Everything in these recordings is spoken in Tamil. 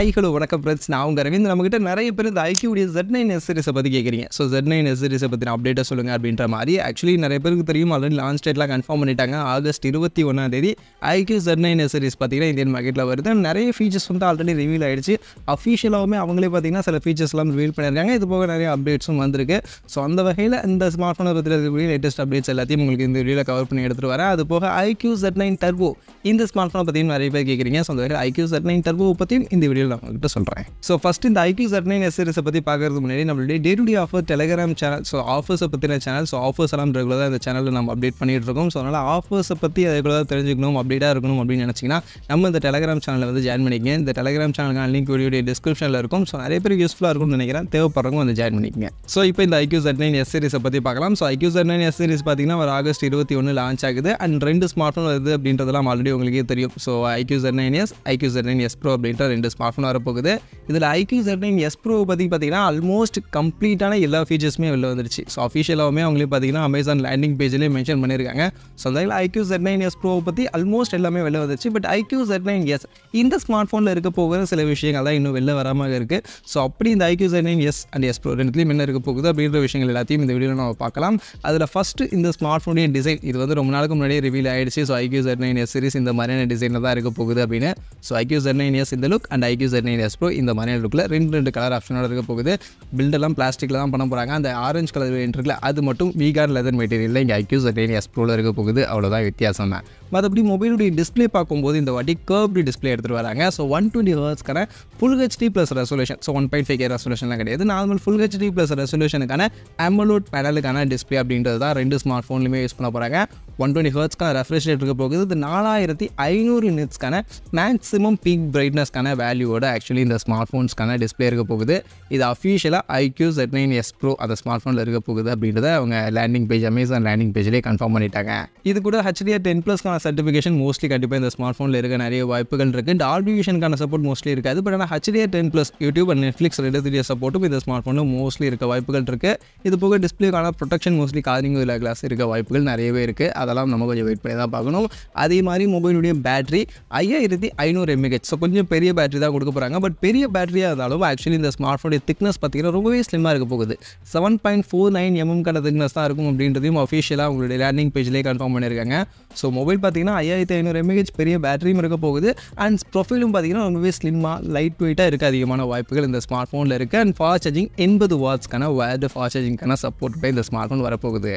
ஹாய் ஹலோ வணக்கம் ஃப்ரெண்ட்ஸ், நான் உங்கள் ரவீந்திர. நம்மகிட்ட நிறைய பேர் இந்த ஐக்யூடைய Z9 சீரிஸை பற்றி கேட்குறீங்க. ஸோ Z9 சீரிஸை பற்றின அப்டேட்டை சொல்லுங்கள் அப்படின்ற மாதிரி. ஆக்சுவலி நிறைய பேருக்கு தெரியும், ஆல்ரெடி லான்ச் டேட்லாம் கன்ஃபார்ம் பண்ணிட்டாங்க. ஆகஸ்ட் 21 ஐக்யூ Z9 சீரிஸ் பார்த்தீங்கன்னா இந்தியன் மார்க்கெட்டில் வருது. நிறைய ஃபீச்சர்ஸ் வந்து ஆல்ரெடி ரிவீல் ஆகிடுச்சு. அஃபிஷியலாகவே அவங்களே பார்த்தீங்கன்னா சில ஃபீச்சர்ஸ்லாம் ரிவீல் பண்ணியிருக்காங்க. இது போக நிறைய அப்டேட்ஸும் வந்திருக்கு. ஸோ அந்த வகையில் இந்த ஸ்மார்ட் ஃபோனை பற்றி இருக்கக்கூடிய லேட்டஸ்ட் அப்டேட்ஸ் எல்லாத்தையும் உங்களுக்கு இந்த வீடியோவில் கவர் பண்ணி எடுத்துகிட்டு வரேன். அது போக ஐக்யூ Z9 டர்போ இந்த ஸ்மார்ட் ஃபோனை பற்றியும் நிறைய பேர் கேட்குறீங்க. ஸோ அந்த வகையில் ஐக்யூ Z9 டர்போ பற்றியும் இந்த வீடியோவில் நான் உங்கள்கிட்ட சொல்கிறேன். ஸோ ஃபஸ்ட் இந்த ஐக்யூ Z9 சீரிஸை பற்றி பார்க்கறதுக்கு முன்னாடி நம்மளுடைய day to day offer Telegram channel, so ஆஃபர்ஸை பற்றின சேனல். ஸோ ஆஃபர்ஸ் எல்லாம் ரெகுலராக இந்த சேனலில் நம்ம அப்டேட் பண்ணிகிட்டு இருக்கோம். ஸோ அதனால் ஆஃபர்ஸை பற்றி ரெகுலராக தெரிஞ்சுக்கணும், அப்டேட்டாக இருக்கணும் அப்படின்னு நினச்சிங்கன்னா நம்ம இந்த டெலிகிராம் சேனலில் வந்து ஜாயின் பண்ணிக்கங்க. இந்த டெலிகிராம் சேனலுக்கான லிங்க் வீடியோடைய டிஸ்கிரிப்ஷனில் இருக்கும். ஸோ நிறைய பேர் யூஸ்ஃபுல்லாக இருக்கும்னு நினைக்கிறேன். தேவைப்படுறவங்க வந்து ஜாயின் பண்ணிக்கங்க. ஸோ இப்போ இந்த ஐக்யூ Z9 சீரிஸை பற்றி பார்க்கலாம். ஸோ ஐக்யூ Z9 சீரிஸ் பார்த்தீங்கன்னா ஒரு ஆகஸ்ட் 21 லான்ச் ஆகுது. அண்ட் 2 ஸ்மார்ட் ஃபோன் வருது அப்படின்றதெல்லாம் ஆல்ரெடி உங்களுக்கே தெரியும். So iQOO Z9 IQ Z9 Pro அப்படின்ற 2 ஸ்மார்ட் ஃபோன் வரப்போகுது. இதில் ஐக்யூ Z9 Pro பற்றி பார்த்தீங்கன்னா ஆல்மோஸ்ட் கம்ப்ளீட்டான எல்லா ஃபீச்சர்ஸுமே வெளில வந்துருச்சு. ஸோ அஃபிஷியலாகவே அவங்களே பார்த்தீங்கன்னா அமேசான் லேண்டிங் பேஜ்லேயே மென்ஷன் பண்ணியிருக்காங்க. ஸோ அதில் ஐக்யூ Z9 Pro பற்றி ஆல்மோஸ்ட் எல்லாமே வெளில வந்துருச்சு. பட் ஐக்யூ Z9 இந்த ஸ்மார்ட் ஃபோனில் இருக்க போகிற சில விஷயங்கள் தான் இன்னும் வெளில வராமல் இருக்குது. ஸோ அப்படி இந்த ஐக்யூ Z9 அண்ட் Pro ரெண்டுலேயும் என்ன இருக்க போகுது அப்படின்ற விஷயங்கள் எல்லாத்தையும் இந்த வீடியோவில் நம்ம பார்க்கலாம். அதில் ஃபஸ்ட்டு இந்த ஸ்மார்ட் ஃபோனுடைய டிசைன், இது வந்து ரொம்ப நாளுக்கு முன்னாடியே ரிவீல் ஆகிடுச்சு. ஸோ ஐக்யூ Z9 சீரிஸ் இந்த மாதிரியான டிசைனில் தான் இருக்க போகுது அப்படின்னு. ஸோ ஐக்யூ Z9 இந்த look and IQ Z9 Pro இந்த மாதிரியான லுக்கில் ரெண்டு கலர் ஆப்ஷனோட இருக்க போகுது. பில்டெல்லாம் பிளாஸ்டிக்கில் தான் பண்ண போகிறாங்க. அந்த ஆரஞ்சு கலர் வேரியன்ட் இருக்குல்ல, அது மட்டும் வீகான் லெதர் மெட்டீரியலில் இங்கே ஐக்யூ Z9 Proவில் இருக்க போகுது. அவ்வளோதான் வித்தியாசம் தான். மற்றபடி மொபைலுடைய டிஸ்பிளே பார்க்கும்போது இந்த வாட்டி கர்வ்டு டிஸ்பிளே எடுத்துகிட்டு வராங்க. ஸோ 120 ஹெர்ட்ஸ்க்கான full HD plus resolution, so 1.5K ரெசல்யூஷன்லாம் கிடையாது. நார்மல் ஃபுல் HD ப்ளஸ் ரெசல்யூஷனுக்கான AMOLED பேனலுக்கான டிஸ்பிளே அப்படின்றது தான் 2 ஸ்மார்ட் ஃபோன்லையுமே யூஸ் பண்ண போகிறாங்க. 120 ஹெர்ட்ஸ்க்கான ரெஃப்ரெஷ் ரேட் இருக்க போகுது. இது 4500 நிட்ஸ்க்கான மேக்ஸிமம் பீக் பிரைட்னஸ்க்கான வேல்யூவோட ஆக்சுவலி இந்த ஸ்மார்ட் ஃபோன்ஸ்க்கான டிஸ்பிளே இருக்க போகுது. இது அஃபிஷியலாக ஐக்யூ Z9 Pro அந்த ஸ்மார்ட் ஃபோனில் இருக்க போகுது அப்படின்றத அவங்க லேண்டிங் பேஜ், அமேசான் லேண்டிங் பேஜ்லேயே கன்ஃபார்ம் பண்ணிட்டாங்க. இது கூட HDR10+க்கான சர்டிஃபிகேஷன் மோஸ்ட்லி கண்டிப்பாக இந்த ஸ்மார்ட் ஃபோனில் இருக்க நிறைய வாய்ப்புகள் இருக்குது. டால்பி விஷனுக்கான சப்போர்ட் மோஸ்ட்லி இருக்காது. பட் ஆனால் HDR10+, யூடியூப் அண்ட் நெட்ஃப்ளிக்ஸ் 2 சப்போர்ட்டும் இந்த ஸ்மார்ட் ஃபோனில் மோஸ்ட்லி இருக்க வாய்ப்புகள் இருக்குது. இது போக டிஸ்பிளேக்கான ப்ரொடெக்ஷன் மோஸ்ட்லி காரிங் இல்லை கிளாஸ் இருக்க வாய்ப்புகள் நிறையவே இருக்குது. அதெல்லாம் நம்ம கொஞ்சம் வெயிட் பண்ணி தான் பார்க்கணும். அதே மாதிரி மொபைலுடைய பேட்டரி 5500 mAh, ஸோ கொஞ்சம் பெரிய பேட்டரி தான் கொடுக்க போகிறாங்க. பட் பெரிய பேட்டரியாக இருந்தாலும் ஆக்சுவலி இந்த ஸ்மார்ட் ஃபோனுடைய திக்னஸ் பார்த்தீங்கன்னா ரொம்பவே ஸ்லிம்மாக இருக்க போகுது. 7.49 mm திக்னஸ் தான் இருக்கும் அப்படின்றதையும் அஃபிஷியலாக உங்களுடைய லேண்டிங் பேஜ்லேயே கன்ஃபார்ம் பண்ணியிருக்காங்க. ஸோ மொபைல் பார்த்தீங்கன்னா 5500 mAh பெரிய பேட்டரியும் இருக்க போகுது. அண்ட் ப்ரொஃபைலும் பார்த்தீங்கன்னா ரொம்பவே ஸ்லிம்மாக லைட் வெயிட்டாக இருக்க அதிகமான வாய்ப்புகள் இந்த ஸ்மார்ட் ஃபோனில் இருக்குது. அண்ட் ஃபாஸ்ட் சார்ஜிங் 80 வாட்ஸ்க்கான வயர்டு ஃபாஸ்ட் சார்ஜிங்கான சப்போர்ட் இந்த ஸ்மார்ட் ஃபோன் வரப்போகுது.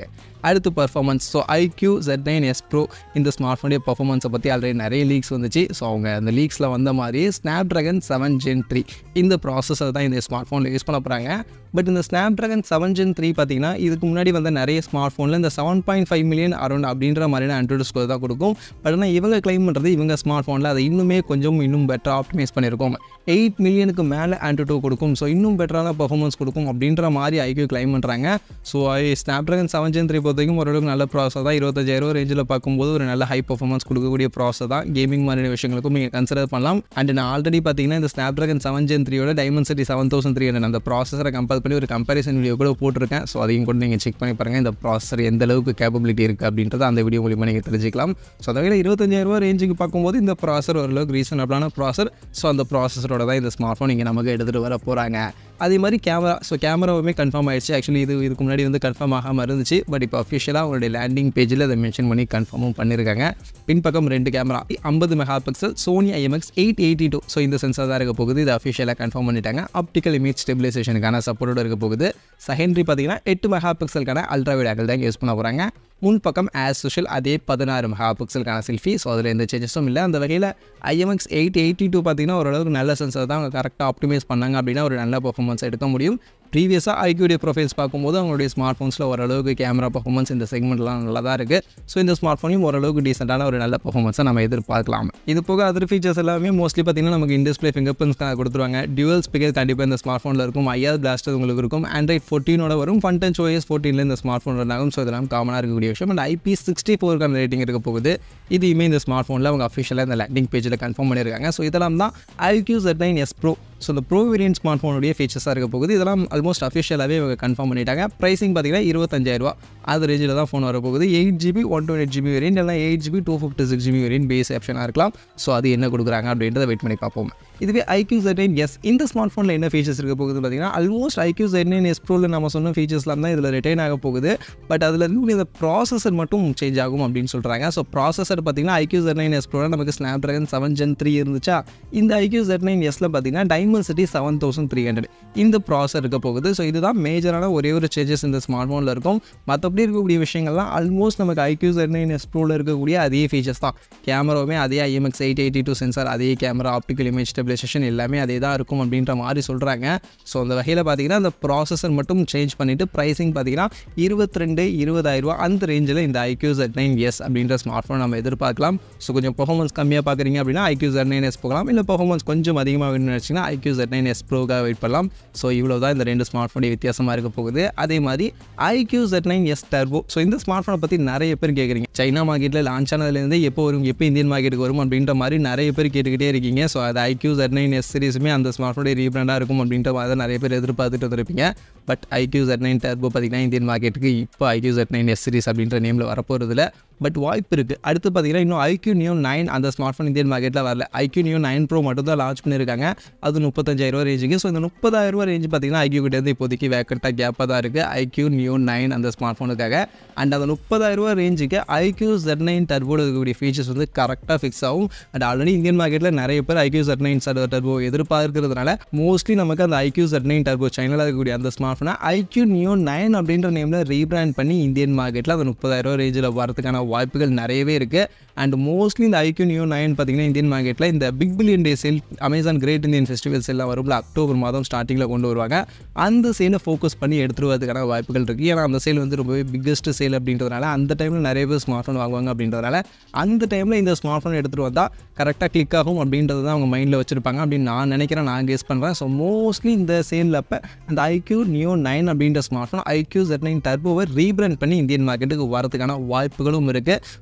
அடுத்து performance. So iQOO Z9 Pro இந்த ஸ்மார்ட் ஃபோனுடைய பர்ஃபார்மன்ஸை பற்றி ஆல்ரெடி நிறைய லீக்ஸ் வந்துச்சு. ஸோ அவங்க அந்த லீக்ஸில் வந்த மாதிரியே Snapdragon 7 Gen 3 இந்த ப்ராசஸர் தான் இந்த ஸ்மார்ட் ஃபோனில் யூஸ் பண்ண போகிறாங்க. பட் இந்த Snapdragon 7 Gen 3 பார்த்தீங்கன்னா இதுக்கு முன்னாடி வந்த நிறைய ஸ்மார்ட் ஃபோனில் இந்த 7.5 million அரௌண்ட் அப்படின்ற மாதிரியான ஆண்ட்ராய்டு ஸ்கோர் தான் கொடுக்கும். பட் ஆனால் இவங்க கிளைம் பண்ணுறது இவங்க ஸ்மார்ட் ஃபோனில் அதை இன்னும் பெட்டராக ஆப்டிமைஸ் பண்ணியிருக்கோம். 8 மில்லியனுக்கு மேலே ஆண்ட்ராய்டு கொடுக்கும். ஸோ இன்னும் பெட்டரான பர்ஃபார்மன்ஸ் கொடுக்கும் அப்படின்ற மாதிரி ஐக்யூ கிளைம் பண்ணுறாங்க. ஸோ Snapdragon 7 Gen 3 பொறுத்தவரைக்கும் ஓரளவுக்கு நல்ல ப்ராசஸர் தான். 25,000 ரேஞ்சில் பார்க்கும்போது ஒரு நல்ல ஹை பர்ஃபார்மன்ஸ் கொடுக்கக்கூடிய ப்ராசஸர் தான். கேமிங் மாதிரியான விஷயங்களுக்கும் நீங்கள் கன்சிடர் பண்ணலாம். அண்ட் நான் ஆல்ரெடி பார்த்தீங்கன்னா இந்த Snapdragon 7 Gen 3யோட Dimensity 7300 அந்த ப்ராசஸரை கம்பேர் பண்ணி ஒரு கம்பேரிசன் வீடியோ கூட போட்டிருக்கேன். ஸோ அதையும் கூட நீங்கள் செக் பண்ணி பாருங்கள், இந்த ப்ராசஸர் எந்த அளவுக்கு கேப்பபிலிட்டி இருக்குது அப்படின்றத அந்த வீடியோ மூலியமாக நீங்கள் தெரிஞ்சிக்கலாம். ஸோ அதை விட 25,000 ரேஞ்சுக்கு பார்க்கும்போது இந்த ப்ராசஸர் ஓரளவுக்கு ரீசனபிளான ப்ராசஸர். ஸோ அந்த ப்ராசஸரோட தான் இந்த ஸ்மார்ட் ஃபோன் இங்கே நமக்கு எடுத்துகிட்டு வர போகிறாங்க. அதே மாதிரி கேமரா, ஸோ கேமராவுமே கன்ஃபார்ம் ஆகிடுச்சு. ஆக்சுவலி இதுக்கு முன்னாடி வந்து கன்ஃபார்ம் ஆகாமல் இருந்துச்சு. பட் இப்போ அஃபிஷியலாக அவங்களுடைய லேண்டிங் பேஜில் அதை மென்ஷன் பண்ணி கன்ஃபார்மும் பண்ணியிருக்காங்க. பின்பக்கம் 2 camera, 50 megapixel Sony IMX882, so இந்த சென்சார் தான் இருக்க போகுது. இது அஃபிஷியலாக கன்ஃபார்ம் பண்ணிட்டாங்க. ஆப்டிக்கல் இமேஜ் ஸ்டெபிலைசேஷனுக்கான சப்போர்ட்டோட இருக்க போகுது. செகண்டரி பார்த்தீங்கன்னா 8 மெகாபிக்சலுக்கான அல்ட்ராவைட் ஆங்கிள் தான் யூஸ் பண்ண போகிறாங்க. முன்பக்கம் ஆஸ் யூஷுவல் அதே 16 மெகாபிக்சலுக்கான செல்ஃபி. ஸோ அதில் எந்த சேஞ்சஸும் இல்லை. அந்த வகையில் IMX882 பார்த்தீங்கன்னா ஓரளவுக்கு நல்ல சென்சார் தான். அவங்க கரெக்டாக ஆப்டிமைஸ் பண்ணாங்க அப்படின்னா ஒரு நல்ல பர்ஃபார்மன்ஸ் எடுக்க முடியும். ப்ரீவியஸாக ஐக்யூடைய ப்ரொஃபைல்ஸ் பார்க்கும்போது அவங்களுடைய ஸ்மார்ட் ஃபோன்ஸில் ஓரளவுக்கு கேமரா பர்ஃபார்மன்ஸ் இந்த செக்மெண்ட்லாம் நல்லா தான் இருக்குது. ஸோ இந்த ஸ்மார்ட் ஃபோனையும் ஓரளவுக்கு டீசெண்டான ஒரு நல்ல பர்ஃபார்மன்ஸை நம்ம எதிர்பார்க்கலாம். இது போக அதர் ஃபீச்சர்ஸ் எல்லாமே மோஸ்ட்லி பார்த்தீங்கன்னா நமக்கு இன்டிஸ்பிளே ஃபிங்கர் பிரிண்ட்ஸ் கொடுத்துருவாங்க. டியூவல் ஸ்பீக்கர் கண்டிப்பாக இந்த ஸ்மார்ட் ஃபோனில் இருக்கும். IR பிளாஸ்டர் உங்களுக்கு இருக்கும். Android 14 வரும். Fun Touch OS 14 இந்த ஸ்மார்ட் ஃபோன் இருந்தாலும். ஸோ இதெல்லாம் காமனாக இருக்கக்கூடிய விஷயம். அண்ட் IP64 ரேட்டிங் இருக்க போகுது. இதுவுமே இந்த ஸ்மார்ட் ஃபோனில் அவங்க அஃபிஷியலாக இந்த லேண்டிங் பேஜில் கன்ஃபார்ம் பண்ணியிருக்காங்க. ஸோ இதெல்லாம் தான் ஐக்யூ Z9 Pro ஸோ இந்த ப்ரோ வேரியன்ட் ஸ்மார்ட் ஃபோனுடைய ஃபீச்சர்ஸாக இருக்க போகுது. இதெல்லாம் ஆல்மோஸ்ட் அஃபிஷியலாகவே இவங்க கன்ஃபார்ம் பண்ணிட்டாங்க. ப்ரைஸிங் பார்த்தீங்கன்னா 25,000 அது ரேஞ்சில் தான் ஃபோன் வரப்போகுது. 8GB 128GB வேரியன்ட், எல்லாம் 8GB 256GB வேரியன்ட் பேஸ் ஆப்ஷனாக இருக்கலாம். ஸோ அது என்ன கொடுக்குறாங்க அப்படின்றத வெயிட் பண்ணி பார்ப்போம். இதுவே ஐக்யூ Z9s இந்த ஸ்மார்ட் ஃபோனில் என்ன ஃபீச்சர்ஸ் இருக்க போகுது பார்த்தீங்கன்னா ஆல்மோஸ்ட் ஐக்யூ Z9s ப்ரோவில் நம்ம சொன்ன ஃபீச்சர்ஸ்லாம் தான் இதில் ரிட்டைன் ஆக போகுது. பட் அதில் இருந்து இந்த ப்ராசஸர் மட்டும் சேஞ்ச் ஆகும் அப்படின்னு சொல்கிறாங்க. ஸோ ப்ராசஸர் பார்த்தீங்கன்னா ஐக்யூ Z9s ப்ரோவில் நமக்கு Snapdragon 7 Gen 3 இருந்துச்சா, இந்த ஐக்யூ Z9sல பார்த்தீங்கன்னா Dimensity 7300 இந்த ப்ராசஸர் இருக்க போகுது. ஸோ இதுதான் மேஜரான ஒரே ஒரு சேஞ்சஸ் இந்த ஸ்மார்ட் ஃபோனில் இருக்கும். மற்றபடி இருக்கக்கூடிய விஷயங்கள்லாம் ஆல்மோஸ்ட் நமக்கு ஐக்யூ Z9s ப்ரோவில் இருக்கக்கூடிய அதே ஃபீச்சர்ஸ் தான். கேமராவுமே அதே IMX882 சென்சார், அதே கேமரா, ஆப்டிக்கல் இமேஜ் ஸ்டெபிலைசேஷன் எல்லாமே அதே தான் இருக்கும் அப்படின்ற மாதிரி சொல்கிறாங்க. ஸோ அந்த வகையில் பார்த்தீங்கன்னா அந்த ப்ராசஸர் மட்டும் சேஞ்ச் பண்ணிவிட்டு ப்ரைஸிங் பார்த்தீங்கன்னா 22-20,000 அந்த ரேஞ்சில் இந்த ஐக்யூ Z9s அப்படின்ற ஸ்மார்ட் ஃபோன் நம்ம எதிர்பார்க்கலாம். ஸோ கொஞ்சம் பெர்ஃபார்மன்ஸ் கம்மியாக பார்க்குறீங்க அப்படின்னா ஐக்யூ Z9s போகலாம். இல்லை பெர்ஃபார்மன்ஸ் கொஞ்சம் அதிகமாக வேணும்னு நினச்சிங்கன்னா ஐக்யூ Z9s ப்ரோக்காக வெயிட் பண்ணலாம். ஸோ இவ்வளோ தான் இந்த ரெண்டு ஸ்மார்ட் ஃபோனுடைய வித்தியாசமாக இருக்க போகுது. அதே மாதிரி ஐக்யூ Z9s டர்போ. ஸோ இந்த ஸ்மார்ட் ஃபோனை பற்றி நிறைய பேர் கேட்குறீங்க. சைனா மார்க்கெட்டில் லான்ச் ஆனதுலேருந்து எப்போ வரும், எப்போ இந்தியன் மார்க்கெட்டுக்கு வரும் அப்படின்ற மாதிரி நிறைய பேர் கேட்டுக்கிட்டே இருக்கீங்க. ஸோ அது ஐக்யூ Z9s சீரிஸுமே அந்த ஸ்மார்ட் ஃபோனுடைய ரீபிராண்டாக இருக்கும் அப்படின்ற மாதிரி தான் நிறைய பேர் எதிர்பார்த்துட்டு வந்துருப்பீங்க. பட் ஐக்யூ Z9 டர்போ பார்த்திங்கன்னா இந்தியன் மார்க்கெட்டுக்கு இப்போ ஐக்யூ Z9s சீரிஸ் அப்படின்ற நேமில் வரப்போகிறதுல பட் வாய்ப்பு இருக்குது. அடுத்து பார்த்தீங்கன்னா இன்னும் ஐக்யூ நியோ 9 அந்த ஸ்மார்ட் ஃபோன் இந்தியன் மார்க்கெட்டில் வரல. ஐக்யூ நியோ 9 ப்ரோ மட்டும் தான் லான்ச் பண்ணியிருக்காங்க. அது 35,000 ரேஞ்சுக்கு. ஸோ இந்த 30,000 ரேஞ்சு பார்த்தீங்கன்னா ஐக்யூ கிட்டேருந்து இப்போதைக்கு வேக்கட்டாக கேப்பாக தான் இருக்குது ஐக்யூ நியோ 9 அந்த ஸ்மார்ட் ஃபோனுக்காக. அண்ட் அந்த 30,000 ரேஞ்சுக்கு ஐக்யூ Z9 டர்போவில் இருக்கக்கூடிய ஃபீச்சர்ஸ் வந்து கரெக்டாக ஃபிக்ஸ் ஆகும். அண்ட் ஆல்ரெடி இந்தியன் மார்க்கெட்டில் நிறைய பேர் ஐக்யூ Z9 டர்போ எதிர்பார்க்கிறதுனால மோஸ்ட்லி நமக்கு அந்த ஐக்யூ Z9 டர்போ சைனாவில் இருக்கக்கூடிய அந்த ஸ்மார்ட் ஃபோனை ஐக்யூ நியோ 9 அப்படின்ற நேமில் ரீபிராண்ட் பண்ணி இந்தியன் மார்க்கெட்டில் அந்த 30,000 ரேஞ்சில் வரதுக்கான வாய்ப்புகள் நிறையவே இருக்குது. அண்ட் மோஸ்ட்லி இந்த ஐக்யூ நியோ 9 பார்த்தீங்கன்னா இந்தியன் மார்க்கெட்டில் இந்த big billion day sale, Amazon great Indian festivals எல்லாம் வரும்ல, அக்டோபர் மாதம் ஸ்டார்டிங்கில் கொண்டு வருவாங்க. அந்த சேலை ஃபோக்கஸ் பண்ணி எடுத்துட்டு வரதுக்கான வாய்ப்புகள் இருக்குது. ஏன்னா அந்த சேல் வந்து ரொம்பவே பிக்கஸ்ட் சேல் அப்படின்றதுனால அந்த டைமில் நிறைய பேர் ஸ்மார்ட் ஃபோன் வாங்குவாங்க அப்படின்றதுனால அந்த டைமில் இந்த ஸ்மார்ட் ஃபோன் எடுத்துகிட்டு வந்தால் கரெக்டாக கிளிக் ஆகும் அப்படின்றது தான் அவங்க மைண்டில் வச்சுருப்பாங்க அப்படின்னு நான் நினைக்கிறேன், நான் கெஸ் பண்ணுறேன். ஸோ மோஸ்ட்லி இந்த சேலில் அப்போ அந்த ஐக்யூ நியோ 9 அப்படின்ற ஸ்மார்ட் ஃபோன் ஐக்யூ Z9 டர்போவை ரீபிராண்ட் பண்ணி இந்தியன் மார்க்கெட்டுக்கு வரதுக்கான வாய்ப்புகளும் இருக்குது.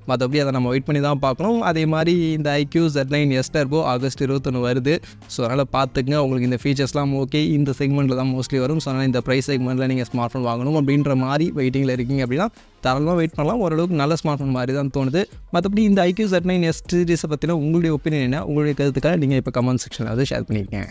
மற்றபடி அதை நம்ம வெயிட் பண்ணி தான் பார்க்கணும். அதே மாதிரி இந்த ஐக்யூ Z9s டர்போ ஆகஸ்ட் 21 வருது. ஸோ அதனால் பார்த்துக்குங்க, உங்களுக்கு இந்த ஃபீச்சர்ஸ்லாம் ஓகே இந்த செக்மெண்ட்டில் தான் மோஸ்ட்லி வரும். ஸோ அதனால் இந்த ப்ரைஸ் செக்மெண்ட்டில் நீங்கள் ஸ்மார்ட் ஃபோன் வாங்கணும் அப்படின்ற மாதிரி வெயிட்டிங்கில் இருக்கீங்க அப்படின்னா தாராளமாக வெயிட் பண்ணலாம். ஓரளவுக்கு நல்ல ஸ்மார்ட் ஃபோன் மாதிரி தான் தோணுது. மற்றபடி இந்த ஐக்யூ Z9s சீரிஸை பற்றின உங்களுடைய ஒப்பீனியன் என்ன, உங்களுடைய கருத்துக்களை நீங்கள் இப்போ கமெண்ட் செக்ஷனில் வந்து ஷேர் பண்ணியிருக்கேன்.